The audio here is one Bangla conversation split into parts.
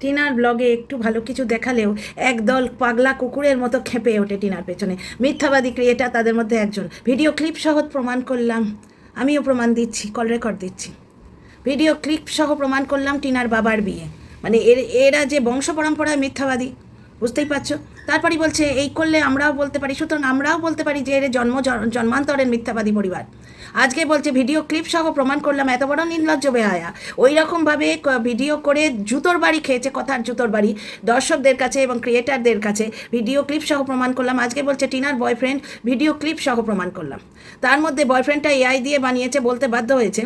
টিনার ব্লগে একটু ভালো কিছু দেখালেও একদল পাগলা কুকুরের মতো খেপে ওঠে টিনার পেছনে। মিথ্যাবাদী ক্রিয়েটার তাদের মধ্যে একজন। ভিডিও ক্লিপ সহ প্রমাণ করলাম, আমিও প্রমাণ দিচ্ছি, কল রেকর্ড দিচ্ছি। ভিডিও ক্লিপ সহ প্রমাণ করলাম টিনার বাবার বিয়ে। মানে এরা যে বংশ পরম্পরায় মিথ্যাবাদী, বুঝতেই পারছো। তারপরই বলছে এই করলে আমরাও বলতে পারি, সুতরাং আমরাও বলতে পারি যে এর জন্মান্তরের মিথ্যাবাদী পরিবার। আজকে বলছে ভিডিও ক্লিপ সহ প্রমাণ করলাম, এত বড় নির্লজ্জ বেহায়া। ওই রকমভাবে ভিডিও করে জুতোর বাড়ি খেয়েছে, কথার জুতোর বাড়ি দর্শকদের কাছে এবং ক্রিয়েটারদের কাছে। ভিডিও ক্লিপ সহ প্রমাণ করলাম। আজকে বলছে টিনার বয়ফ্রেন্ড ভিডিও ক্লিপ সহ প্রমাণ করলাম। তার মধ্যে বয়ফ্রেন্ডটা এআই দিয়ে বানিয়েছে বলতে বাধ্য হয়েছে,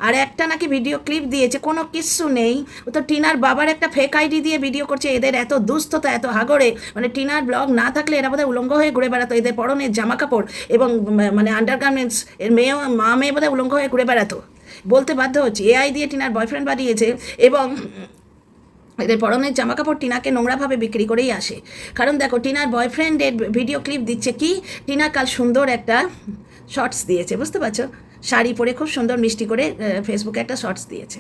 আর একটা নাকি ভিডিও ক্লিপ দিয়েছে, কোনো কিচ্ছু নেই। ও তো টিনার বাবার একটা ফেক আইডি দিয়ে ভিডিও করছে। এদের এত দুস্থতা, এত হাগড়ে, মানে টিনার ব্লগ না থাকলে এরা বোধহয় উলঙ্গ হয়ে ঘুরে বেড়াতো। এদের পরনের জামা কাপড় এবং মানে আন্ডারগার্মেন্টস, এর মেয়ে বোধহয় উলঙ্গ হয়ে ঘুরে বেড়াতো। বলতে বাধ্য হচ্ছে এআই দিয়ে টিনার বয়ফ্রেন্ড বানিয়েছে এবং এদের পরনের জামা কাপড় টিনাকে নোংরাভাবে বিক্রি করেই আসে। কারণ দেখো, টিনার বয়ফ্রেন্ডের ভিডিও ক্লিপ দিচ্ছে কি, টিনা কাল সুন্দর একটা শর্টস দিয়েছে, বুঝতে পারছো, শাড়ি পরে খুব সুন্দর মিষ্টি করে ফেসবুকে একটা শর্টস দিয়েছে।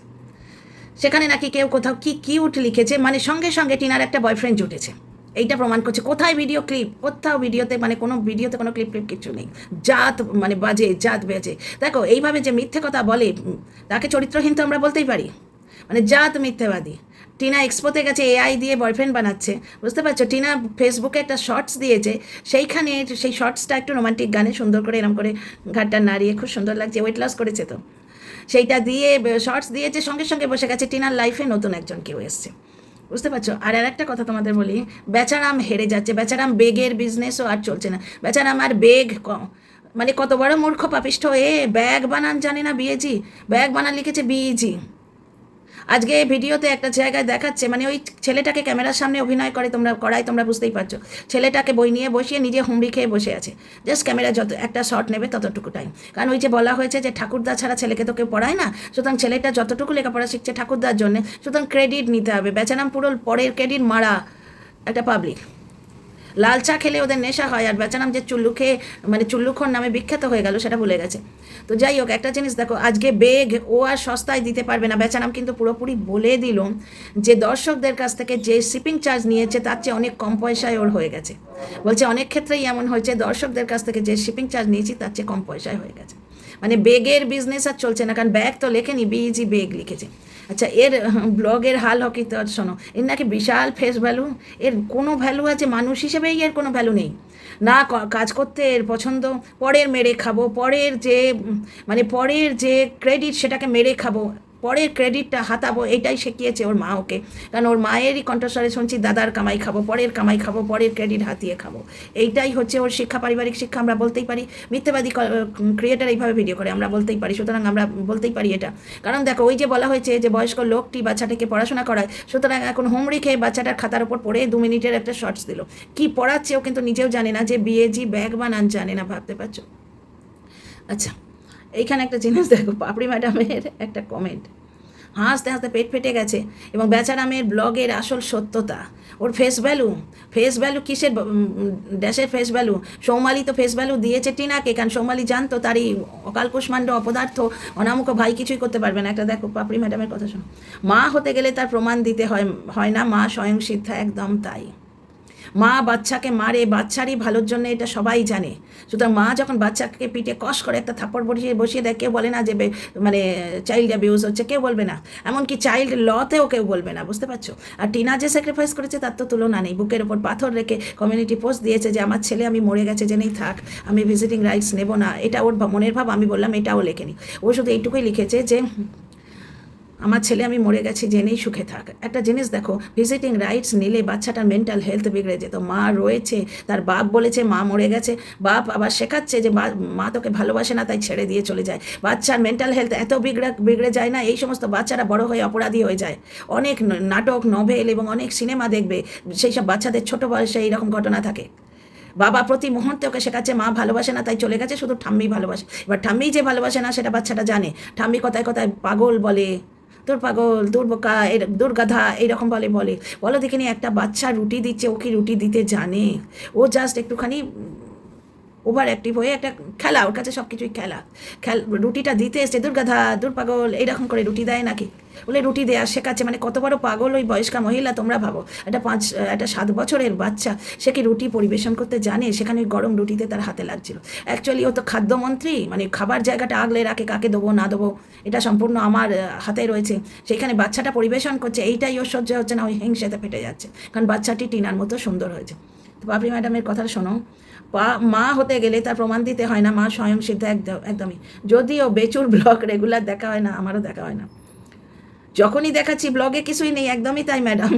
সেখানে নাকি কেউ কোথাও কি কিউট লিখেছে, মানে সঙ্গে সঙ্গে টিনার একটা বয়ফ্রেন্ড জুটেছে। এইটা প্রমাণ করছে। কোথায় ভিডিও ক্লিপ? কোথাও ভিডিওতে, মানে কোনো ভিডিওতে কোনো ক্লিপ কিছু নেই। জাত মানে বাজে, জাত বেজে। দেখো এইভাবে যে মিথ্যে কথা বলে তাকে চরিত্রহীন তো আমরা বলতেই পারি, মানে জাত মিথ্যেবাদী। টিনা এক্সপোতে গেছে, এআই দিয়ে বয়ফ্রেন্ড বানাচ্ছে, বুঝতে পারছো। টিনা ফেসবুকে একটা শর্টস দিয়েছে, সেইখানে সেই শর্টসটা একটু রোমান্টিক গানে সুন্দর করে এরকম করে ঘাটটা নাড়িয়ে খুব সুন্দর লাগছে। ওয়েট লস করেছে তো, সেইটা দিয়ে শর্টস দিয়েছে, সঙ্গে সঙ্গে বসে গেছে টিনার লাইফে নতুন একজন কেউ এসছে, বুঝতে পারছো। আর একটা কথা তোমাদের বলি, বেচারাম হেরে যাচ্ছে। বেচারাম বেগের বিজনেসও আর চলছে না। বেচারাম আর বেগ মানে কত বড় মূর্খ পাপিষ্ঠ। ব্যাগ বানান জানে না, বিএজি ব্যাগ বানান লিখেছে বিইজি। আজকে ভিডিওতে একটা জায়গায় দেখাচ্ছে, মানে ওই ছেলেটাকে ক্যামেরার সামনে অভিনয় করে, তোমরা বুঝতেই পারছো। ছেলেটাকে বই নিয়ে বসিয়ে নিজে হুমড়ি খেয়ে বসে আছে। জাস্ট ক্যামেরা যত একটা শট নেবে ততটুকু টাইম। কারণ ওই যে বলা হয়েছে যে ঠাকুরদা ছাড়া ছেলেকে তো কেউ পড়ায় না, সুতরাং ছেলেটা যতটুকু লেখাপড়া শিখছে ঠাকুরদার জন্য, সুতরাং ক্রেডিট নিতে হবে। বেচারাম পুরো পরের ক্রেডিট মারা একটা পাবলিক। লাল চা খেলে ওদের নেশা হয়, আর বেচারাম যে চুল্লু খেয়ে মানে চুল্লুখোর নামে বিখ্যাত হয়ে গেল সেটা ভুলে গেছে। তো যাই হোক, একটা জিনিস দেখো, আজকে বেগ ও আর সস্তায় দিতে পারবে না। বেচারাম কিন্তু পুরোপুরি বলে দিল যে দর্শকদের কাছ থেকে যে শিপিং চার্জ নিয়েছে তার চেয়ে অনেক কম পয়সায় ওর হয়ে গেছে। বলছে অনেক ক্ষেত্রেই এমন হয়েছে, দর্শকদের কাছ থেকে যে শিপিং চার্জ নিয়েছি তার চেয়ে কম পয়সায় হয়ে গেছে। মানে বেগের বিজনেস আর চলছে না, কারণ ব্যাগ তো লেখেনি, বিইজি বেগ লিখেছে। আচ্ছা, এর ব্লগের হাল হকি তো শোনো, এর নাকি বিশাল ফেস ভ্যালু। এর কোনো ভ্যালু আছে? মানুষ হিসেবেই এর কোনো ভ্যালু নেই। না কাজ করতে এর পছন্দ, পরের মেরে খাবো, পরের যে ক্রেডিট সেটাকে মেরে খাবো, পরের ক্রেডিটটা হাতাবো, এইটাই শিখিয়েছে ওর মা ওকে। কারণ ওর মায়েরই কণ্ঠস্বরে শুনছি, দাদার কামাই খাবো, পরের কামাই খাবো, পরের ক্রেডিট হাতিয়ে খাবো। এইটাই হচ্ছে ওর শিক্ষা, পারিবারিক শিক্ষা আমরা বলতেই পারি। মিথ্যেবাদী ক্রিয়েটার এইভাবে ভিডিও করে, আমরা বলতেই পারি, সুতরাং আমরা বলতেই পারি এটা। কারণ দেখো, ওই যে বলা হয়েছে যে বয়স্ক লোকটি বাচ্চাটাকে পড়াশোনা করায়, সুতরাং এখন হুমড়ি খেয়ে বাচ্চাটার খাতার উপর পড়ে 2 মিনিটের একটা শর্টস দিল। কি পড়াচ্ছে ও কিন্তু নিজেও জানে না, যে বিএজি ব্যাগ বানান জানে না, ভাবতে পারছো। আচ্ছা, এইখানে একটা জিনিস দেখো, পাপড়ি ম্যাডামের একটা কমেন্ট, হাসতে হাসতে পেট ফেটে গেছে। এবং বেচারামের ব্লগের আসল সত্যতা, ওর ফেস ভ্যালু কিসের ড্যাশের ফেস ভ্যালু? সৌমালি তো ফেস ভ্যালু দিয়েছে টিনাকে, কারণ সৌমালি জানতো তার এই অকাল কুষ্মাণ্ড অপদার্থ অনামুখ ভাই কিছুই করতে পারবে না। একটা দেখো পাপড়ি ম্যাডামের কথা শোনো, মা হতে গেলে তার প্রমাণ দিতে হয় না, মা স্বয়ং সিদ্ধা, একদম তাই। মা বাচ্চাকে মারে বাচ্চারই ভালোর জন্য, এটা সবাই জানে। সুতরাং মা যখন বাচ্চাকে পিঠে কষ করে একটা থাপ্পড় বসিয়ে দেয়, কেউ বলে না যে মানে চাইল্ড অ্যাবিউজ হচ্ছে, কেউ বলবে না। এমনকি চাইল্ড লতেও কেউ বলবে না, বুঝতে পারছো। আর টিনা যে স্যাক্রিফাইস করেছে তার তো তুলনা নেই। বুকের ওপর পাথর রেখে কমিউনিটি পোস্ট দিয়েছে যে আমার ছেলে আমি মরে গেছে জেনেই থাক, আমি ভিজিটিং রাইটস নেব না। এটা ওর মনের ভাব, আমি বললাম এটাও লেখেনি। ও শুধু এইটুকুই লিখেছে যে আমার ছেলে আমি মরে গেছি জেনেই সুখে থাক। একটা জিনিস দেখো, ভিজিটিং রাইটস নিলে বাচ্চাটার মেন্টাল হেলথ বিগড়ে যেত। মা রয়েছে, তার বাপ বলেছে মা মরে গেছে, বাপ আবার শেখাচ্ছে যে মা তোকে ভালোবাসে না তাই ছেড়ে দিয়ে চলে যায়। বাচ্চার মেন্টাল হেলথ এত বিগড়ে যায় না, এই সমস্ত বাচ্চারা বড় হয়ে অপরাধী হয়ে যায়। অনেক নাটক, নভেল এবং অনেক সিনেমা দেখবে, সেই সব বাচ্চাদের ছোটো বয়সে এইরকম ঘটনা থাকে। বাবা প্রতি মুহূর্তে ওকে শেখাচ্ছে মা ভালোবাসে না তাই চলে গেছে, শুধু ঠাম্মি ভালোবাসে। এবার ঠাম্মি যে ভালোবাসে না সেটা বাচ্চাটা জানে। ঠাম্মি কথায় কথায় পাগল বলে, তোর পাগল, তোর বোকা, তোর গাধা, এইরকম বলো দেখিনি। একটা বাচ্চা রুটি দিচ্ছে, ও কি রুটি দিতে জানে? ও জাস্ট একটুখানি ওভার অ্যাক্টিভ হয়ে একটা ওর কাছে সব কিছুই খেলা। রুটিটা দিতে এসছে, দূর গাধা, দূর পাগল, এইরকম করে রুটি দেয় নাকি? বলে রুটি দেওয়া শেখাচ্ছে, মানে কত বড় পাগল ওই বয়স্কা মহিলা তোমরা ভাবো। একটা 7 বছরের বাচ্চা, সে কি রুটি পরিবেশন করতে জানে? সেখানে ওই গরম রুটিতে তার হাতে লাগছিল। অ্যাকচুয়ালি ও তো খাদ্যমন্ত্রী, মানে খাবার জায়গাটা আগলে রাখে, কাকে দেবো না দেবো এটা সম্পূর্ণ আমার হাতে রয়েছে। সেইখানে বাচ্চাটা পরিবেশন করছে, এইটাই ওর সহ্য হচ্ছে না, ওই হিংসেতে ফেটে যাচ্ছে, কারণ বাচ্চাটি টিনার মতো সুন্দর হয়েছে। তো পাপড়ি ম্যাডামের কথা শোনো, মা হতে গেলে তার প্রমাণ দিতে হয় না, মা স্বয়ং সিদ্ধ একদমই। যদিও বেচুর ব্লগ রেগুলার দেখা হয় না, আমারও দেখা হয় না, যখনই দেখাচ্ছি ব্লগে কিছুই নেই, একদমই তাই ম্যাডাম।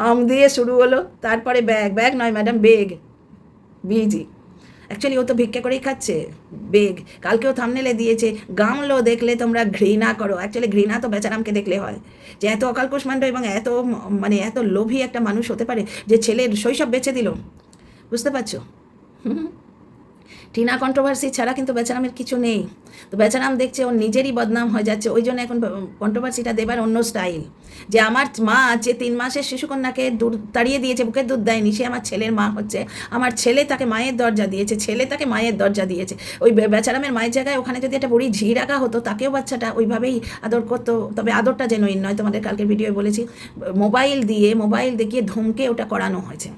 আম দিয়ে শুরু হলো, তারপরে ব্যাগ নয় ম্যাডাম, বিজি। অ্যাকচুয়ালি ও তো ভিক্ষা করেই খাচ্ছে, বেগ। কালকেও থামনেলে দিয়েছে, গামলো দেখলে তোমরা ঘৃণা করো। অ্যাকচুয়ালি ঘৃণা তো বেচারামকে দেখলে হয়, যে এত অকাল কুষ্মাণ্ড এবং এত লোভী একটা মানুষ হতে পারে যে ছেলের শৈশব বেছে দিল, বুঝতে পারছো? টিনা কন্ট্রোভার্সি ছাড়া কিন্তু বেচারামের কিছু নেই। তো বেচারাম দেখছে ওর নিজেরই বদনাম হয়ে যাচ্ছে, ওই জন্য এখন কন্ট্রোভার্সিটা দেবার অন্য স্টাইল, যে আমার মা যে 3 মাসের শিশুকন্যাকে তাড়িয়ে দিয়েছে, বুকের দুধ দেয়নি, সে আমার ছেলের মা হচ্ছে, আমার ছেলে তাকে মায়ের দরজা দিয়েছে, ছেলে তাকে মায়ের দরজা দিয়েছে। ওই বেচারামের মায়ের জায়গায় ওখানে যদি একটা বুড়ি ঝি রাখা হতো, তাকেও বাচ্চাটা ওইভাবেই আদর করতো, তবে আদরটা জেনুইন নয়। তোমাদের কালকের ভিডিওয়ে বলেছি, মোবাইল দেখিয়ে ধমকে ওটা করানো হয়েছে,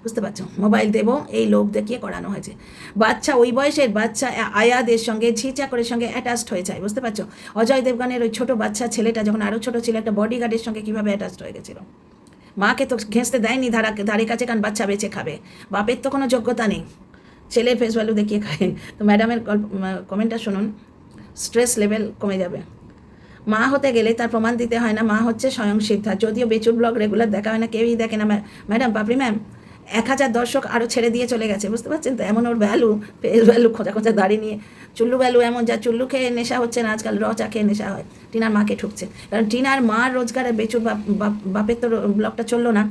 বুঝতে পারছো? মোবাইল দেবো এই লোভ দেখিয়ে করানো হয়েছে। বাচ্চা, ওই বয়সের বাচ্চা আয়াদের সঙ্গে, ঝিচাকরের সঙ্গে অ্যাটাচড হয়ে যায়, বুঝতে পারছো? অজয় দেবগানের ওই ছোটো বাচ্চা ছেলেটা যখন আরও ছোটো ছিল, একটা বডিগার্ডের সঙ্গে কীভাবে অ্যাটাচড হয়ে গেছিলো। মাকে তো ঘেঁচতে দেয়নি ধারে কাছে, কারণ বাচ্চা বেঁচে খাবে, বাপের তো কোনো যোগ্যতা নেই, ছেলের ফেস ভ্যালু দেখিয়ে খায়। তো ম্যাডামের কমেন্টটা শুনুন, স্ট্রেস লেভেল কমে যাবে। মা হতে গেলে তার প্রমাণ দিতে হয় না, মা হচ্ছে স্বয়ং সিদ্ধা। যদিও বেচুর ব্লগ রেগুলার দেখা হয় না, কেউই দেখে না ম্যাডাম। পাপড়ি ম্যাম 1000 দর্শক আরও ছেড়ে দিয়ে চলে গেছে, বুঝতে পারছেন তো? এমন ওর ফেস ভ্যালু খোঁজা দাড়ি নিয়ে, চুল্লু ভ্যালু এমন, যা চুল্লু খেয়ে নেশা হচ্ছে না আজকাল, চা খেয়ে নেশা হয়, টিনার মাকে ঠুকছে। কারণ টিনার মার রোজগারে বেচুর বাপের তো ব্লগটা চললো না,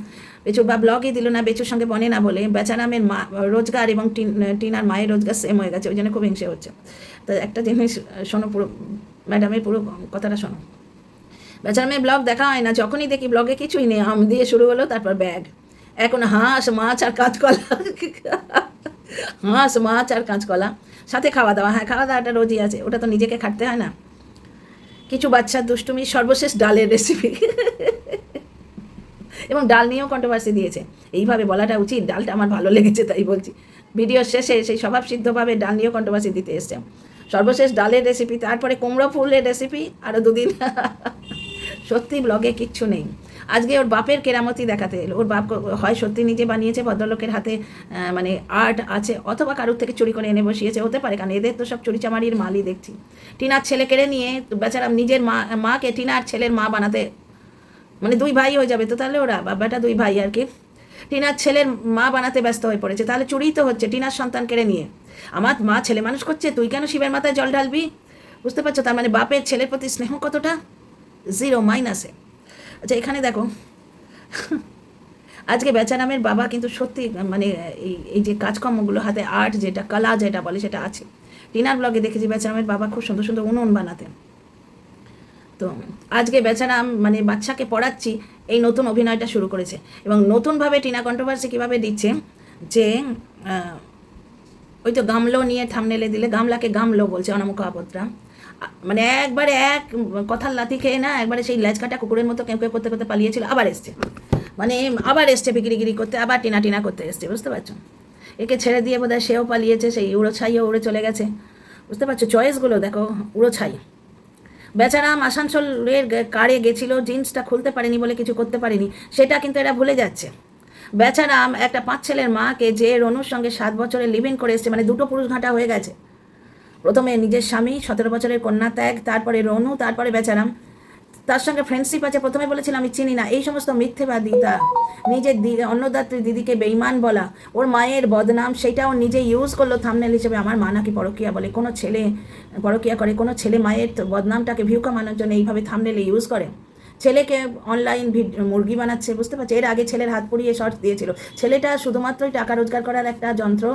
বেচুর ব্লগই দিল না, বেচুর সঙ্গে বনে না বলে বেচারামের মা রোজগার এবং টিনার মায়ের রোজগার সেম হয়ে গেছে, ওই জন্য খুব হিংসে হচ্ছে। তো একটা জিনিস শোনো, পুরো ম্যাডামের পুরো কথাটা শোনো। বেচারামের ব্লগ দেখা হয় না, যখনই দেখি ব্লগে কিছুই নেই, আম দিয়ে শুরু হলো, তারপর ব্যাগ, এখন হাঁস মাছ আর কাঁচকলা, হাঁস মাছ আর কাঁচকলা, সাথে খাওয়া দাওয়া। হ্যাঁ, খাওয়া দাওয়াটা রোজই আছে, ওটা তো নিজেকে খাটতে হয় না। কিছু বাচ্চার দুষ্টুমি, সর্বশেষ ডালের রেসিপি, এবং ডাল নিয়েও কন্ট্রোভার্সি দিয়েছে, এইভাবে বলাটা উচিত, ডালটা আমার ভালো লেগেছে তাই বলছি। ভিডিওর শেষে সেই স্বভাবসিদ্ধভাবে ডাল নিয়েও কন্ট্রোভার্সি দিতে এসছে। সর্বশেষ ডালের রেসিপি, তারপরে কুমড়ো ফুলের রেসিপি, আরও 2 দিন। সত্যি ব্লগে কিচ্ছু নেই। আজকে ওর বাপের কেরামতি দেখাতে এলো, ওর বাপ হয় সত্যি নিজে বানিয়েছে, ভদ্রলোকের হাতে মানে আর্ট আছে, অথবা কারুর থেকে চুরি করে এনে বসিয়েছে, হতে পারে, কারণ এদের তো সব চুরিচামারির মালই দেখছি। টিনার ছেলে কেড়ে নিয়ে বেচারা নিজের মাকে টিনার ছেলের মা বানাতে, মানে 2 ভাই হয়ে যাবে তো তাহলে, ওরা বাবাটা 2 ভাই আর কি, টিনার ছেলের মা বানাতে ব্যস্ত হয়ে পড়েছে। তাহলে চুরিই তো হচ্ছে, টিনার সন্তান কেড়ে নিয়ে। আমার মা ছেলে মানুষ করছে, তুই কেন শিবের মাথায় জল ঢালবি? বুঝতে পারছো? তার মানে বাপের ছেলের প্রতি স্নেহ কতটা, 0 মাইনাসে। আচ্ছা, এখানে দেখো, আজকে বেচারামের বাবা কিন্তু সত্যি, মানে এই যে কাজকর্মগুলো হাতে, আর্ট যেটা, কলা যেটা বলে, সেটা আছে। টিনার ব্লগে দেখেছি বেচারামের বাবা খুব সুন্দর সুন্দর উনুন বানাতেন। তো আজকে বেচারাম, মানে বাচ্চাকে পড়াচ্ছি, এই নতুন অভিনয়টা শুরু করেছে, এবং নতুনভাবে টিনা কন্ট্রোভার্সি কীভাবে দিচ্ছে, যে ওই তো গামলো নিয়ে থামনেলে দিলে, গামলাকে গামলো বলছে অনামিকা মহাপাত্র, মানে একবারে এক কথার লাথি খেয়ে না, একবারে সেই লেজকাটা কুকুরের মতো কেউ করতে করতে পালিয়েছিল, আবার এসছে, মানে আবার এসছে বিক্রিগিরি করতে, আবার টিনা করতে এসছে, বুঝতে পারছো? একে ছেড়ে দিয়ে বোধহয় সেও পালিয়েছে, সেই উড়ো ছাইও উড়ে চলে গেছে, বুঝতে পারছো? চয়েসগুলো দেখো, উড়ো ছাই। বেচারাম আসানসোলের কারে গেছিলো, জিন্সটা খুলতে পারেনি বলে কিছু করতে পারেনি, সেটা কিন্তু এরা ভুলে যাচ্ছে। বেচারাম একটা 5 ছেলের মাকে, যে রনুর সঙ্গে 7 বছরের লিভ ইন করে এসছে, মানে 2টো পুরুষ ঘাঁটা হয়ে গেছে। প্রথমে নিজের স্বামী, 17 বছরের কন্যা ত্যাগ, তারপরে রনু, তারপরে বেচারাম, তার সঙ্গে ফ্রেন্ডশিপ আছে, প্রথমে বলেছিলাম আমি চিনি না, এই সমস্ত মিথ্যেবাদিতা, নিজের অন্নদাত্রী দিদিকে বেইমান বলা, ওর মায়ের বদনাম, সেটাও নিজে ইউজ করলো থাম্বনেল হিসেবে। আমার মা নাকি পরকীয়া বলে, কোনো ছেলে পরকীয়া করে, কোনো ছেলে মায়ের বদনামটাকে ভিউ কামানোর জন্য এইভাবে থাম্বনেলে ইউজ করে, ছেলেকে অনলাইন মুরগি বানাচ্ছে, বুঝতে পারছে? এর আগে ছেলের হাত পুড়িয়ে শর্টস দিয়েছিল। ছেলেটা শুধুমাত্রই টাকা রোজগার করার একটা যন্ত্র।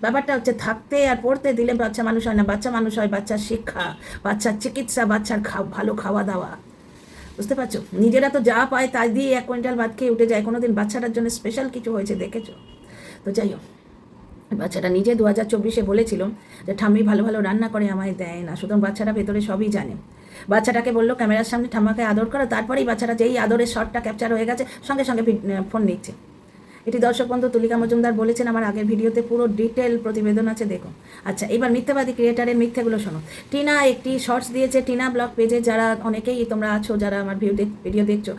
ব্যাপারটা হচ্ছে, থাকতে আর পড়তে দিলে বাচ্চা মানুষ হয় না, বাচ্চা মানুষ হয় বাচ্চার শিক্ষা, বাচ্চার চিকিৎসা, বাচ্চার ভালো খাওয়া দাওয়া, বুঝতে পারছো? নিজেরা তো যা পায় তাই দিয়ে 1 কুইন্টাল ভাত খেয়ে উঠে যায়, কোনোদিন বাচ্চাটার জন্য স্পেশাল কিছু হয়েছে দেখেছো? তো যাই হোক, বাচ্চাটা নিজে 2024-এ বলেছিল যে ঠাম্মি ভালো ভালো রান্না করে আমায় দেয় না, সুতরাং বাচ্চারা ভেতরে সবই জানে। বাচ্চাটাকে বললো ক্যামেরার সামনে ঠাম্মাকে আদর করো, তারপরেই বাচ্চাটা যেই আদরের শটটা ক্যাপচার হয়ে গেছে সঙ্গে সঙ্গে ফোন নিচ্ছে। এটি দর্শক বন্ধু তুলিকা মজুমদার বলেছেন, আমার আগের ভিডিওতে পুরো ডিটেল প্রতিবেদন আছে, দেখো। আচ্ছা, এবার মিথ্যাবাদী ক্রিয়েটারের মিথ্যেগুলো শোনো। টিনা একটি শর্টস দিয়েছে টিনা ব্লগ পেজে, যারা অনেকেই তোমরা আছো যারা আমার ভিডিও দেখছো,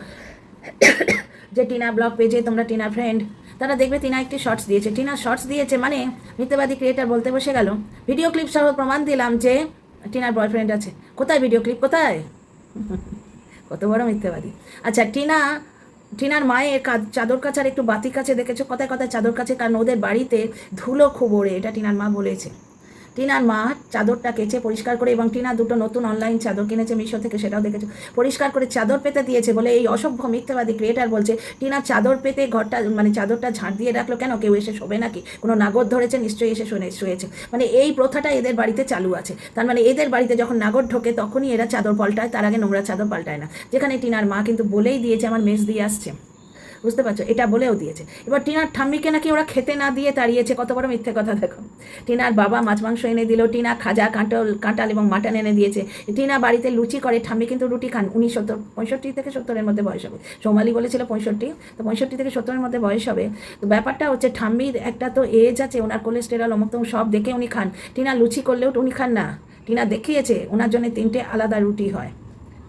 যে টিনা ব্লগ পেজে তোমরা টিনা ফ্রেন্ড, তারা দেখবে টিনা একটি শর্টস দিয়েছে। টিনা শর্টস দিয়েছে মানে মিথ্যাবাদী ক্রিয়েটার বলতে বসে গেল, ভিডিও ক্লিপ সহ প্রমাণ দিলাম যে টিনার বয়ফ্রেন্ড আছে। কোথায় ভিডিও ক্লিপ, কোথায়? কত বড় মিথ্যাবাদী। আচ্ছা, টিনার মায়ের চাদর কাচার একটু বাতি কাছে দেখেছো, কথায় কথায় চাদর কাছে, কারণ ওদের বাড়িতে ধুলো খুব ওড়ে, এটা টিনার মা বলেছে। টিনার মা চাদরটা কেচে পরিষ্কার করে, এবং টিনা দুটো নতুন অনলাইন চাদর কিনেছে মিশো থেকে, সেটাও দেখেছো, পরিষ্কার করে চাদর পেতে দিয়েছে বলে এই অসভ্য মিথ্যাবাদী ক্রিয়েটার বলছে টিনা চাদর পেতে ঘরটা মানে চাদরটা ঝাঁট দিয়ে রাখলো কেন, কেউ এসে শোবে নাকি, কোনো নাগর ধরেছে নিশ্চয়ই এসে শুয়েছে। মানে এই প্রথাটা এদের বাড়িতে চালু আছে, তার মানে এদের বাড়িতে যখন নাগর ঢোকে তখনই এরা চাদর পাল্টায়, তার আগে নোংরা চাদর পাল্টায় না। যেখানে টিনার মা কিন্তু বলেই দিয়েছে আমার মেস দিয়ে আসছে, বুঝতে পারছো, এটা বলেও দিয়েছে। এবার টিনার ঠাম্মিকে নাকি ওরা খেতে না দিয়ে তাড়িয়েছে, কত বড় মিথ্যে কথা দেখো। টিনার বাবা মাছ মাংস এনে দিল, টিনা খাজা কাঁটাল এবং মাটন এনে দিয়েছে, টিনা বাড়িতে লুচি করে, ঠাম্মি কিন্তু রুটি খান। 65 থেকে 70-এর মধ্যে বয়স হবে, সোমালি বলেছিল 65, তো 65 থেকে 70-এর মধ্যে বয়স হবে। তো ব্যাপারটা হচ্ছে ঠাম্মির একটা তো এজ আছে, ওনার কোলেস্টেরল অমুক সব দেখে উনি খান, টিনা লুচি করলেও উনি খান না। টিনা দেখিয়েছে ওনার জন্য 3টে আলাদা রুটি হয়,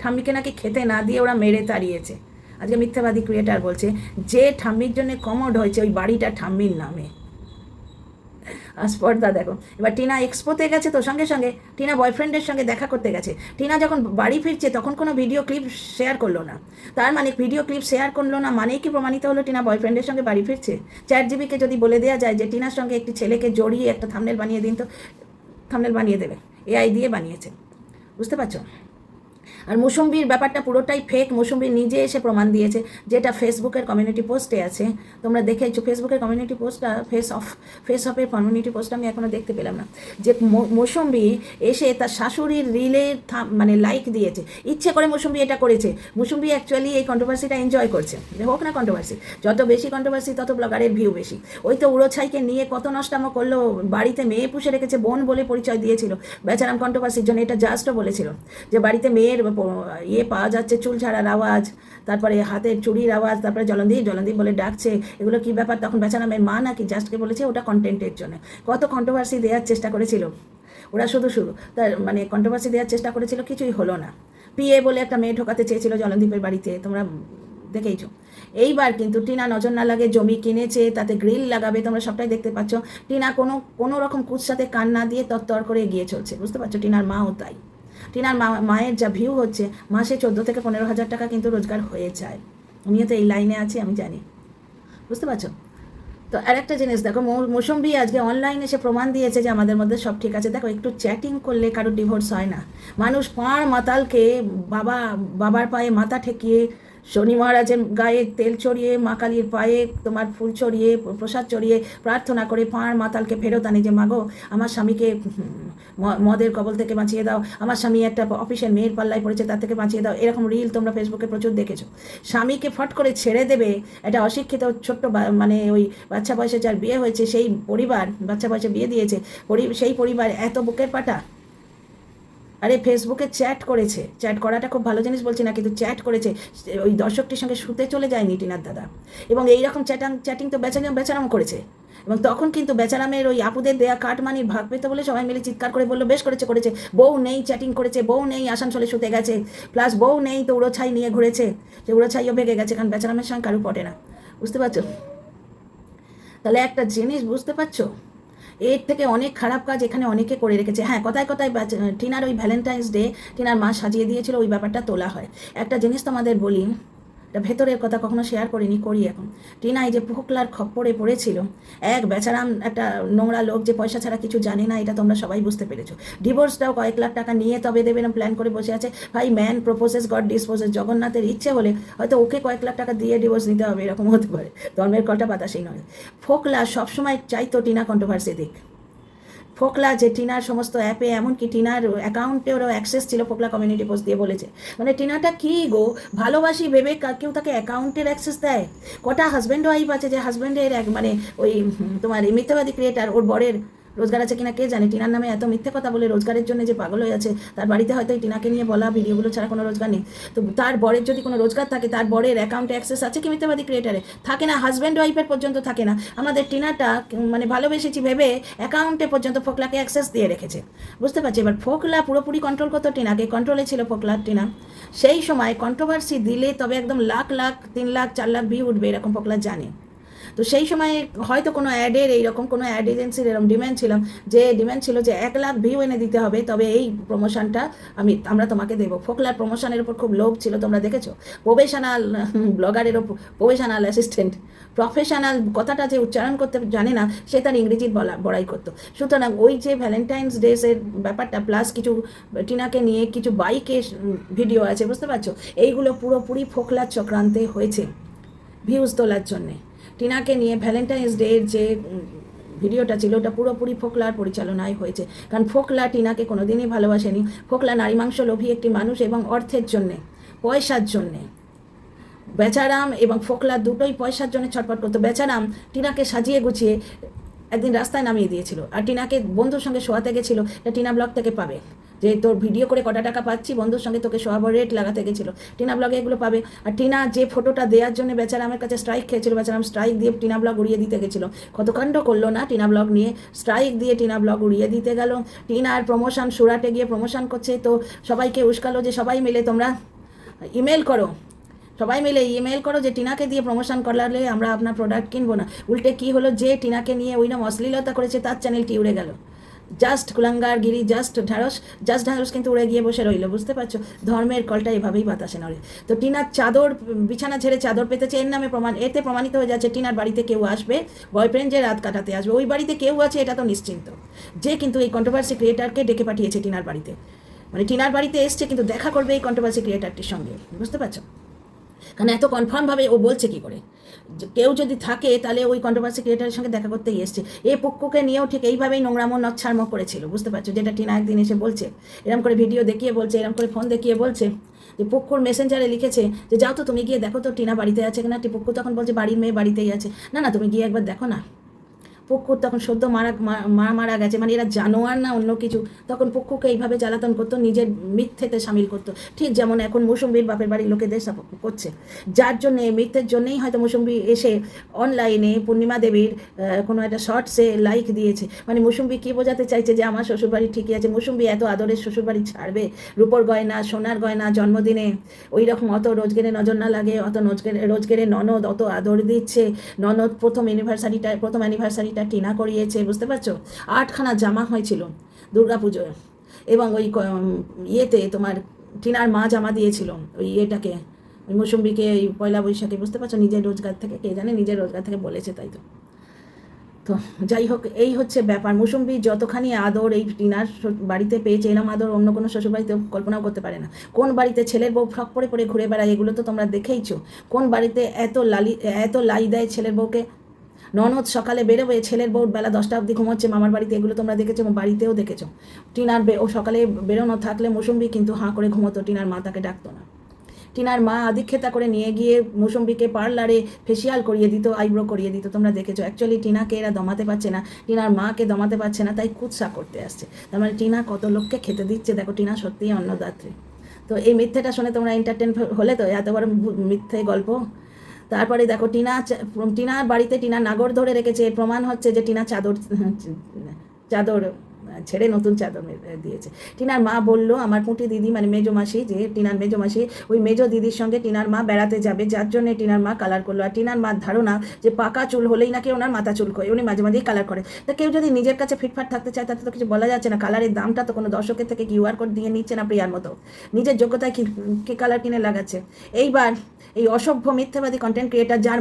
ঠাম্মিকে নাকি খেতে না দিয়ে ওরা মেরে তাড়িয়েছে। আজকে মিথ্যাবাদী ক্রিয়েটার বলছে যে ঠাম্মির জন্য কমোড হয়েছে ওই বাড়িটা ঠাম্মির নামে। স্পর্ধা দেখো। এবার টিনা এক্সপোতে গেছে, তো সঙ্গে সঙ্গে টিনা বয়ফ্রেন্ডের সঙ্গে দেখা করতে গেছে। টিনা যখন বাড়ি ফিরছে তখন কোনো ভিডিও ক্লিপ শেয়ার করলো না, তার মানে ভিডিও ক্লিপ শেয়ার করলো না মানেই কি প্রমাণিত হলো টিনা বয়ফ্রেন্ডের সঙ্গে বাড়ি ফিরছে? ChatGPT-কে যদি বলে দেওয়া যায় যে টিনার সঙ্গে একটি ছেলেকে জড়িয়ে একটা থাম্বনেল বানিয়ে দিন, তো থাম্বনেল বানিয়ে দেবে, AI দিয়ে বানিয়েছে, বুঝতে পারছো? আর মৌসুম্বির ব্যাপারটা পুরোটাই ফেক, মৌসুম্বি নিজে এসে প্রমাণ দিয়েছে, যেটা ফেসবুকের কমিউনিটি পোস্টে আছে, তোমরা দেখেছো। ফেসবুকের কমিউনিটি পোস্টটা ফেস অফের কমিউনিটি পোস্ট আমি এখনও দেখতে পেলাম না, যে মৌসুম্বি এসে তার শাশুড়ির রিলে মানে লাইক দিয়েছে, ইচ্ছে করে মৌসুম্বি এটা করেছে। মৌসুম্বি অ্যাকচুয়ালি এই কন্ট্রোভার্সিটা এনজয় করছে, হোক না কন্ট্রোভার্সি, যত বেশি কন্ট্রোভার্সি তত ব্লগারের ভিউ বেশি। ওই তো উড়োছাইকে নিয়ে কত নষ্টামো করলো, বাড়িতে মেয়ে পুষে রেখেছে, বোন বলে পরিচয় দিয়েছিল বেচারাম কন্ট্রোভার্সির জন্য। এটা জাস্টও বলেছিল যে বাড়িতে মেয়ের ইয়ে পাওয়া যাচ্ছে, চুল ছাড়ার আওয়াজ, তারপরে হাতের চুড়ির আওয়াজ, তারপরে জলন্দি বলে ডাকছে, এগুলো কি ব্যাপার? তখন বেচারামের মা নাকি জাস্টকে বলেছে ওটা কন্টেন্টের জন্য। কত কন্ট্রোভার্সি দেওয়ার চেষ্টা করেছিল ওরা, শুধু তার মানে কন্ট্রোভার্সি দেওয়ার চেষ্টা করেছিল, কিছুই হলো না। পিএ বলে একটা মেয়ে ঢোকাতে চেয়েছিল জলন্দীপের বাড়িতে, তোমরা দেখেইছো। এইবার কিন্তু টিনা নজর না লাগে জমি কিনেছে, তাতে গ্রিল লাগাবে, তোমরা সবটাই দেখতে পাচ্ছ। টিনা কোনো রকম কুৎসাতে কান না দিয়ে তত্তর করে এগিয়ে চলছে, বুঝতে পারছো? টিনার মাও তাই। টিনার মায়ের যা ভিউ হচ্ছে, মাসে 14 থেকে 15 হাজার টাকা কিন্তু রোজগার হয়ে যায়। আমিও তো এই লাইনে আছি, আমি জানি, বুঝতে পারছো? তো আরেকটা জিনিস দেখো, মৌসুম্বি আজকে অনলাইনে এসে প্রমাণ দিয়েছে যে আমাদের মধ্যে সব ঠিক আছে। দেখো, একটু চ্যাটিং করলে কারোর ডিভোর্স হয় না। মানুষ পাঁড় মাতালকে বাবার পায়ে মাথা ঠেকিয়ে, শনি মহারাজের গায়ে তেল চড়িয়ে, মা কালীর পায়ে তোমার ফুল চড়িয়ে, প্রসাদ চড়িয়ে প্রার্থনা করে পাঁড় মাতালকে ফেরত আনে যে মাগো আমার স্বামীকে মদের কবল থেকে বাঁচিয়ে দাও, আমার স্বামী একটা অফিসের মেয়ের পাল্লায় পড়েছে তার থেকে বাঁচিয়ে দাও। এরকম রিল তোমরা ফেসবুকে প্রচুর দেখেছো। স্বামীকে ফট করে ছেড়ে দেবে একটা অশিক্ষিত ছোট্ট মানে ওই বাচ্চা বয়সে যার বিয়ে হয়েছে, সেই পরিবার বাচ্চা বয়সে বিয়ে দিয়েছে, সেই পরিবার এত বুকের পাটা। আরে ফেসবুকে চ্যাট করেছে, চ্যাট করাটা খুব ভালো জিনিস বলছি না, কিন্তু চ্যাট করেছে, ওই দর্শকটির সঙ্গে শুতে চলে যায়নি টিনার দাদা। এবং এইরকম চ্যাটিং তো বেচারাম করেছে, এবং তখন কিন্তু বেচারামের ওই আপুদের দেয়া কাটমানির ভাগ পেতে বলে সবাই মিলে চিৎকার করে বললো বেশ করেছে। বউ নেই চ্যাটিং করেছে, বউ নেই আসানসোলে শুতে গেছে, প্লাস বউ নেই তো উড়োছাই নিয়ে ঘুরেছে, যে উড়োছাইও ভেঙে গেছে, কারণ বেচারামের সঙ্গে কারু পটে না, বুঝতে পারছো? তাহলে একটা জিনিস বুঝতে পারছো, এর থেকে অনেক খারাপ কাজ এখানে অনেকে করে রেখেছে। হ্যাঁ, কথায় টিনার ওই ভ্যালেন্টাইন্স ডে টিনার মা সাজিয়ে দিয়েছিল, ওই ব্যাপারটা তোলা হয়। একটা জিনিস তোমাদের বলি, এটা ভেতরের কথা কখনো শেয়ার করি এখন। টিনা এই যে ফোকলার খপ্পরে পড়েছিল, এক বেচারাম একটা নোংরা লোক যে পয়সা ছাড়া কিছু জানে না, এটা তোমরা সবাই বুঝতে পেরেছো। ডিভোর্সটাও কয়েক লাখ টাকা নিয়ে তবে দেবেন প্ল্যান করে বসে আছে। ভাই, ম্যান প্রপোজেস গড ডিসপোজেস, জগন্নাথের ইচ্ছে হলে হয়তো ওকে কয়েক লাখ টাকা দিয়ে ডিভোর্স নিতে হবে, এরকম হতে পারে। ধর্মের কলটা বাতাসেই নয়। ফোকলা সবসময় চাইতো টিনা কন্ট্রোভার্সি দিক। ফোকলা যে টিনার সমস্ত অ্যাপে, এমনকি টিনার অ্যাকাউন্টেরও অ্যাক্সেস ছিল, ফোকলা কমিউনিটি পোস্ট দিয়ে বলেছে। মানে টিনাটা কি গো, ভালোবাসি ভেবে কেউ তাকে অ্যাকাউন্টের অ্যাক্সেস দেয়? কটা হাজব্যান্ড ওয়াইফ আছে যে হাজব্যান্ডের মানে ওই তোমার মিথ্যাবাদী ক্রিয়েটার ওর বরের রোজগার আছে কিনা কে জানে। টিনার নামে এত মিথ্যে কথা বলে রোজগারের জন্য যে পাগল হয়ে আছে, তার বাড়িতে হয়তো এই টিনাকে নিয়ে বলা ভিডিওগুলো ছাড়া কোনো রোজগার নেই। তো তার বরের যদি কোনো রোজগার থাকে, তার বরের অ্যাকাউন্টে অ্যাক্সেস আছে কি মিথ্যাবাদী ক্রিয়েটারে? থাকে না, হাজব্যান্ড ওয়াইফের পর্যন্ত থাকে না। আমাদের টিনাটা মানে ভালোবেসেছি ভেবে অ্যাকাউন্টে পর্যন্ত ফোকলাকে অ্যাক্সেস দিয়ে রেখেছে, বুঝতে পারছি। এবার ফোকলা পুরোপুরি কন্ট্রোল করতো টিনাকে, কন্ট্রোলে ছিল ফোকলার টিনা। সেই সময় কন্ট্রোভার্সি দিলে তবে একদম লাখ লাখ 3 লাখ 4 লাখ ভিউ উঠবে, এরকম ফোকলা জানে। তো সেই সময় হয়তো কোনো অ্যাডের এইরকম কোনো অ্যাড এজেন্সির এরকম ডিম্যান্ড ছিল যে 1 লাখ ভিউ এনে দিতে হবে, তবে এই প্রমোশনটা আমরা তোমাকে দেবো। ফোকলার প্রমোশনের উপর খুব লোভ ছিল, তোমরা দেখেছো। প্রফেশনাল ব্লগারের ওপর, প্রফেশনাল অ্যাসিস্ট্যান্ট, প্রফেশনাল কথাটা যে উচ্চারণ করতে জানে না, সে তার ইংরেজির বড়াই করতো। সুতরাং ওই যে ভ্যালেন্টাইন্স ডেসের ব্যাপারটা প্লাস কিছু টিনাকে নিয়ে কিছু বাইকে ভিডিও আছে, বুঝতে পারছো, এইগুলো পুরোপুরি ফোকলার চক্রান্তে হয়েছে ভিউজ তোলার জন্যে। টিনাকে নিয়ে ভ্যালেন্টাইন্স ডের যে ভিডিওটা ছিল ওটা পুরোপুরি ফোকলার পরিচালনায় হয়েছে, কারণ ফোকলা টিনাকে কোনোদিনই ভালোবাসেনি। ফোকলা নারী মাংস লোভী একটি মানুষ এবং অর্থের জন্যে, পয়সার জন্যে। বেচারাম এবং ফোকলা দুটোই পয়সার জন্য ছটফট করতো। বেচারাম টিনাকে সাজিয়ে গুছিয়ে একদিন রাস্তায় নামিয়ে দিয়েছিল, আর টিনাকে বন্ধুর সঙ্গে শোয়াতে গেছিলো। এটা টিনা ব্লগ থেকে পাবে, যে তোর ভিডিও করে কটা টাকা পাচ্ছি, বন্ধুর সঙ্গে তোকে শোয়াবো, রেট লাগাতে গেছিলো। টিনা ব্লগে এগুলো পাবে। আর টিনা যে ফটোটা দেওয়ার জন্য বেচারামের কাছে স্ট্রাইক খেয়েছিল, বেচারাম স্ট্রাইক দিয়ে টিনা ব্লগ উড়িয়ে দিতে গেছিলো। কত কাণ্ড করলো না টিনা ব্লগ নিয়ে, স্ট্রাইক দিয়ে টিনা ব্লগ উড়িয়ে দিতে গেল। টিনার প্রমোশন, সুরাটে গিয়ে প্রমোশন করছে, তো সবাইকে উস্কালো যে সবাই মিলে তোমরা ইমেল করো, সবাই মিলে ইমেল করো যে টিনাকে দিয়ে প্রমোশন করালে আমরা আপনার প্রোডাক্ট কিনবো না। উল্টে কি হলো, যে টিনাকে নিয়ে ওইরকম অশ্লীলতা করেছে তার চ্যানেলটি উড়ে গেল। জাস্ট কুলাঙ্গার গিরি, জাস্ট ঢ্যাঁড়স কিন্তু উড়ে গিয়ে বসে রইল, বুঝতে পারছো। ধর্মের কলটা এভাবেই বাতাসে নড়ে। তো টিনার চাদর, বিছানা ছেড়ে চাদর পেতেছে, এর নামে এতে প্রমাণিত হয়ে যাচ্ছে টিনার বাড়িতে কেউ আসবে, বয়ফ্রেন্ড যে রাত কাটাতে আসবে, ওই বাড়িতে কেউ আছে এটা তো নিশ্চিন্ত। যে কিন্তু এই কন্ট্রোভার্সি ক্রিয়েটারকে ডেকে পাঠিয়েছে টিনার বাড়িতে, মানে টিনার বাড়িতে এসছে কিন্তু দেখা করবে এই কন্ট্রোভার্সি ক্রিয়েটারটির সঙ্গে, বুঝতে পারছো। কারণ এত কনফার্মভাবে ও বলছে কি করে, কেউ যদি থাকে তাহলে ওই কন্ট্রোভার্সি ক্রিয়েটারের সঙ্গে দেখা করতেই এসছে। এই পুক্কুকে নিয়েও ঠিক এইভাবেই নোংরামো নচ্ছাড়মো করেছিল, বুঝতে পারছো। যেটা টিনা একদিন এসে বলছে, এরকম করে ভিডিও দেখিয়ে বলছে, এরকম করে ফোন দেখিয়ে বলছে যে পুক্কুর মেসেঞ্জারে লিখেছে যে যাও তো তুমি গিয়ে দেখো তো টিনা বাড়িতে আছে কিনা। পুক্কু তখন বলছে বাড়ির মেয়ে বাড়িতেই আছে। না না, তুমি গিয়ে একবার দেখো না। পুকুর তখন সদ্য মারা গেছে, মানে এরা জানোয়ার না অন্য কিছু। তখন পুকুকে এইভাবে জ্বালাতন করতো, নিজের মিথ্যেতে সামিল করতো, ঠিক যেমন এখন মৌসুম্বির বাপের বাড়ির লোকেদের করছে। যার জন্যে, মিথ্যের জন্যেই হয়তো মৌসুম্বি এসে অনলাইনে পূর্ণিমা দেবীর কোনো একটা শর্টসে লাইক দিয়েছে। মানে মৌসুম্বি কী বোঝাতে চাইছে যে আমার শ্বশুরবাড়ি ঠিকই আছে। মৌসুম্বি এত আদরের শ্বশুরবাড়ি ছাড়বে? রূপোর গয়না, সোনার গয়না, জন্মদিনে ওই রকম অত রোজগেরে নজর না লাগে, অত রোজগেরে ননদ অত আদর দিচ্ছে। ননদ প্রথম অ্যানিভার্সারিটা টিনা করিয়েছে, বুঝতে পারছো। 8খানা জামা হয়েছিল দুর্গাপুজোয়, এবং ওই ইয়েতে তোমার টিনার মা জামা দিয়েছিল ওই ইয়েটাকে, ওই মৌসুম্বিকে, ওই পয়লা বৈশাখে, বুঝতে পারছো। নিজের রোজগার থেকে, কে জানে নিজের রোজগার থেকে বলেছে, তাই তো। তো যাই হোক, এই হচ্ছে ব্যাপার। মৌসুম্বি যতখানি আদর এই টিনার বাড়িতে পেয়েছে, এরম আদর অন্য কোনো শ্বশুরবাড়িতে কল্পনাও করতে পারে না। কোন বাড়িতে ছেলের বউ ফ্রক পরে পরে ঘুরে বেড়ায়, এগুলো তো তোমরা দেখেইছো। কোন বাড়িতে এত লাই দেয় ছেলের বউকে। ননদ সকালে বেরোবে, ছেলের বউ বেলা 10টা অবধি ঘুমোচ্ছে মামার বাড়িতে, এগুলো তোমরা দেখেছো, বাড়িতেও দেখেছো। টিনার ও সকালে বেরোনো থাকলে মৌসুম্বি কিন্তু হাঁ করে ঘুমোতো, টিনার মা তাকে ডাকতো না। টিনার মা আদিক্ষেতা করে নিয়ে গিয়ে মৌসুম্বিকে পার্লারে ফেসিয়াল করিয়ে দিত, আইব্রো করিয়ে দিত, তোমরা দেখেছো। অ্যাকচুয়ালি টিনাকে এরা দমাতে পারছে না, টিনার মাকে দমাতে পারছে না, তাই কুৎসা করতে আসছে। তার মানে টিনা কত লোককে খেতে দিচ্ছে, দেখো। টিনা সত্যিই অন্নদাত্রী। তো এই মিথ্যেটা শুনে তোমরা এন্টারটেন হলে তো, এত বড় মিথ্যে গল্প। তারপরে দেখো টিনার বাড়িতে টিনা নাগর ধরে রেখেছে, প্রমাণ হচ্ছে যে টিনা চাদর ছেড়ে নতুন চাদর দিয়েছে। টিনার মা বলল, আমার পুঁটি দিদি মানে মেজো মাসি, যে টিনার মেজো মাসি, ওই মেজো দিদির সঙ্গে টিনার মা বেড়াতে যাবে, যার জন্য টিনার মা কালার করলো। আর টিনার মার ধারণা যে পাকা চুল হলেই নাকি ওনার মাথা চুল করে, উনি মাঝে মাঝেই কালার করে। তা কেউ যদি নিজের কাছে ফিটফাট থাকতে চায় তাতে তো কিছু বলা যাচ্ছে না। কালারের দামটা তো কোনো দর্শকের থেকে QR কোড দিয়ে নিচ্ছে না প্রিয়ার মতো, নিজের যোগ্যতায় কি কালার কিনে লাগাচ্ছে। এইবার এই অসভ্য মিথ্যাবাদী কন্টেন্ট ক্রিয়েটার, যার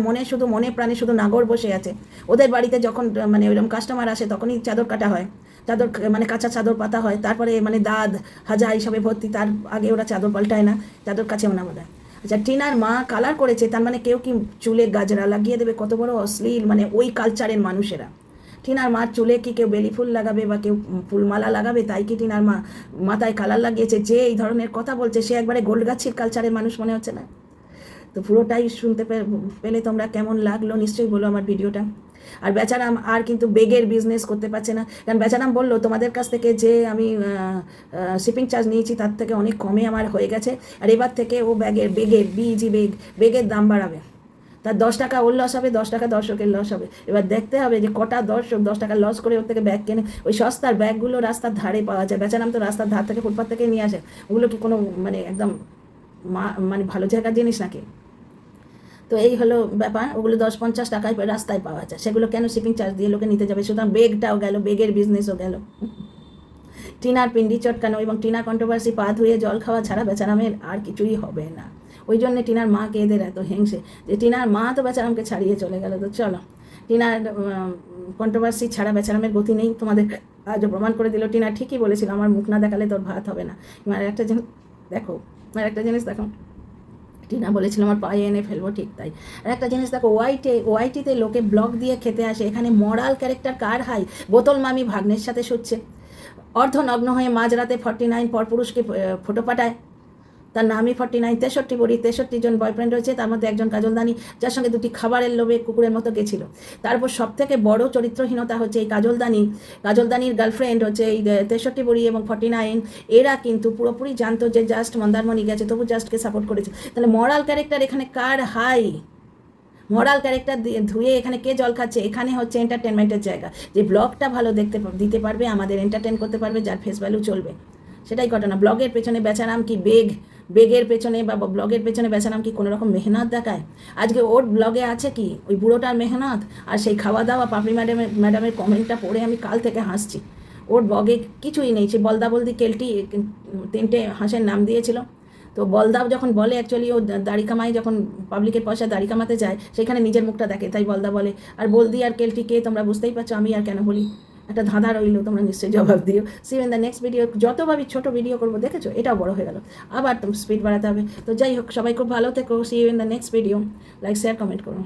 মনে প্রাণে শুধু নাগর বসে আছে, ওদের বাড়িতে যখন মানে ওইরকম কাস্টমার আসে তখনই চাদর কাটা হয়, চাদর মানে কাঁচা চাদর পাতা হয়, তারপরে মানে দাদ হাজা হিসাবে ভর্তি, তার আগে ওরা চাদর পাল্টায় না, চাদর কাছেও না বোধ হয়। আচ্ছা, টিনার মা কালার করেছে, তার মানে কেউ কি চুলে গাজরা লাগিয়ে দেবে? কত বড় অশ্লীল, মানে ওই কালচারের মানুষেরা। টিনার মার চুলে কি কেউ বেলি ফুল লাগাবে বা কেউ ফুলমালা লাগাবে? তাই কি টিনার মা মাথায় কালার লাগিয়েছে? যে এই ধরনের কথা বলছে সে একবারে গোলগাছির কালচারের মানুষ মনে হচ্ছে না? তো পুরোটাই শুনতে পেলে তোমরা কেমন লাগলো নিশ্চয়ই বলো আমার ভিডিওটা। আর বেচারাম আর কিন্তু বেগের বিজনেস করতে পারছে না, কারণ বেচারাম বললো তোমাদের কাছ থেকে যে আমি শিপিং চার্জ নিয়েছি তার থেকে অনেক কমে আমার হয়ে গেছে, আর এবার থেকে ও বেগের বেগের দাম বাড়াবে। তার 10 টাকা ওর লস হবে, 10 টাকা দর্শকের লস হবে। এবার দেখতে হবে যে কটা দর্শক 10 টাকা লস করে ওর থেকে ব্যাগ কেনে। ওই সস্তার ব্যাগগুলো রাস্তার ধারে পাওয়া যায়, বেচারাম তো রাস্তার ধার থেকে ফুটপাথ থেকে নিয়ে আসে। ওগুলো কি কোনো মানে একদম মানে ভালো জায়গার জিনিস নাকি? তো এই হলো ব্যাপার, ওগুলো 10-50 টাকায় রাস্তায় পাওয়া যায়, সেগুলো কেন শিপিং চার্জ দিয়ে লোকে নিতে যাবে? সুতরাং বেগটাও গেল, বেগের বিজনেসও গেল। টিনার পিন্ডি চটকানো এবং টিনা কন্ট্রোভার্সি পা ধুয়ে জল খাওয়া ছাড়া বেচারামের আর কিছুই হবে না। ওই জন্যে টিনার মাকে এদের এত হিংসে যে টিনার মা তো বেচারামকে ছাড়িয়ে চলে গেল। তো চলো, টিনার কন্ট্রোভার্সি ছাড়া বেচারামের গতি নেই, তোমাদের আজও প্রমাণ করে দিল। টিনা ঠিকই বলেছিল আমার মুখ না দেখালে তোর ভাত হবে না। আর একটা জিনিস দেখো, টিনা বলেছিল আমার পায়ে এনে ফেলবো, ঠিক তাই। আর একটা জিনিস দেখো, ওয়াইটিতে লোকে ব্লগ দিয়ে খেতে আসে, এখানে মরাল ক্যারেক্টার কার হাই? বোতল মামি ভাগ্নের সাথে শুচ্ছে, অর্ধনগ্ন হয়ে মাঝরাতে 49 পরপুরুষকে ফটো পাঠায়, তার নামই 49, 63 জন বয়ফ্রেন্ড রয়েছে, তার মধ্যে একজন কাজলদানি, যার সঙ্গে 2টি খাবারের লোভে কুকুরের মতো গেছিল। তারপর সব থেকে বড় চরিত্রহীনতা হচ্ছে এই কাজলদানির গার্লফ্রেন্ড হচ্ছে এই 63 এবং 49, এরা কিন্তু পুরোপুরি জানতো যে জাস্ট মন্দারমণি গেছে, তবু জাস্টকে সাপোর্ট করেছে। তাহলে মরাল ক্যারেক্টার এখানে কার হাই? মরাল ক্যারেক্টার ধুয়ে এখানে কে জল খাচ্ছে? এখানে হচ্ছে এন্টারটেনমেন্টের জায়গা, যে ব্লগটা ভালো দিতে পারবে, আমাদের এন্টারটেন করতে পারবে, যার ফেস ভ্যালু চলবে, সেটাই ঘটনা। ব্লগের পেছনে বেচারাম কি বেগের পেছনে বা ব্লগের পেছনে বেচারাম কি কোনো রকম মেহনত দেখায়? আজকে ওর ব্লগে আছে কি ওই বুড়োটার মেহনত? আর সেই খাওয়া দাওয়া পাপড়ি ম্যাডামের কমেন্টটা পড়ে আমি কাল থেকে হাসছি। ওর ব্লগে কিছুই নেই। সে বলদা বলদি কেলটি 3টে হাঁসের নাম দিয়েছিল। তো বলদাও যখন বলে, অ্যাকচুয়ালি ও দাড়ি কামাই, যখন পাবলিকের পয়সা দাড়ি কামাতে যায় সেখানে নিজের মুখটা দেখে, তাই বলদা বলে। আর বলদি আর কেলটি কে তোমরা বুঝতেই পারছো, আমি আর কেন বলি? একটা ধাঁধা রইলো, তোমরা নিশ্চয়ই জবাব দিও। See you in the next video. যতভাবে ছোট ভিডিও করবো, দেখেছো এটাও বড় হয়ে গেল, আবার তুমি স্পিড বাড়াতে হবে। তো যাই হোক, সবাই খুব ভালো থেকো। See you in the next video. Like, share, comment করো।